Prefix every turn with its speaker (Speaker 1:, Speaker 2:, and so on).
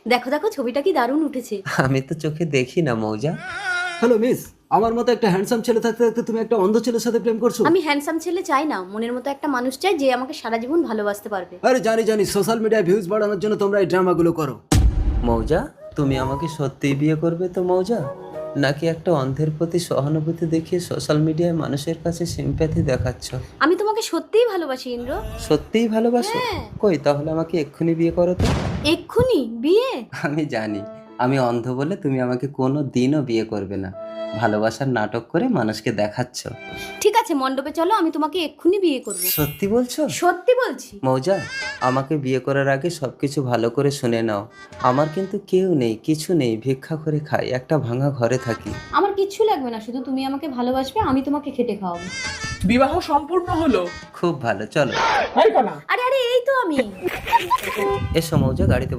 Speaker 1: দেখো দেখো ছবিটা কি দারুণ উঠেছে।
Speaker 2: আমি তো চোখে দেখি না মৌজা।
Speaker 3: হ্যালো মিস, আমার মতো একটা হ্যান্ডসাম ছেলে থাকতে থাকতে তুমি একটা অন্ধ ছেলের সাথে প্রেম করছো?
Speaker 1: আমি হ্যান্ডসাম ছেলে চাই না, মনের মতো একটা মানুষ চাই যে আমাকে সারা জীবন ভালোবাসতে পারবে।
Speaker 3: আরে জানি জানি, সোশ্যাল মিডিয়ায় ভিউজ বাড়ানোর জন্য তোমরা এই ড্রামাগুলো করো।
Speaker 2: মৌজা, তুমি আমাকে সত্যিই বিয়ে করবে তো মৌজা? নাকি একটা অন্ধের প্রতি সহানুভূতি দেখিয়ে সোশ্যাল মিডিয়ায় মানুষের কাছে সিম্প্যাথি দেখাচ্ছ?
Speaker 1: আমি তোমাকে সত্যিই ভালোবাসি ইন্দ্র।
Speaker 2: সত্যিই ভালোবাসো?
Speaker 1: হ্যাঁ।
Speaker 2: কই তাহলে আমাকে এক্ষুনি বিয়ে করো তো।
Speaker 1: এক্ষুনি বিয়ে?
Speaker 2: আমি জানি আমি অন্ধ বলে তুমি আমাকে কোনো দিনও বিয়ে করবে না, ভালোবাসার নাটক করে মানুষকে দেখাচ্ছ।
Speaker 1: ঠিক আছে, মণ্ডপে চলো, আমি তোমাকে এক্ষুনি বিয়ে করব।
Speaker 2: সত্যি বলছো?
Speaker 1: সত্যি বলছি।
Speaker 2: মৌজা, আমাকে বিয়ে করার আগে সবকিছু ভালো করে শুনে নাও। আমার কিন্তু কেউ নেই, কিছু নেই, ভিক্ষা করে খাই, একটা ভাঙা ঘরে থাকি।
Speaker 1: আমার কিচ্ছু লাগবে না, শুধু তুমি আমাকে ভালোবাসবে, আমি তোমাকে খেটে খাওয়াবো।
Speaker 4: বিবাহ সম্পূর্ণ হলো।
Speaker 2: খুব ভালো, চলো।
Speaker 4: তাই না?
Speaker 1: আরে আরে, এই তো আমি।
Speaker 2: এসো মৌজা, গাড়িতে বসো।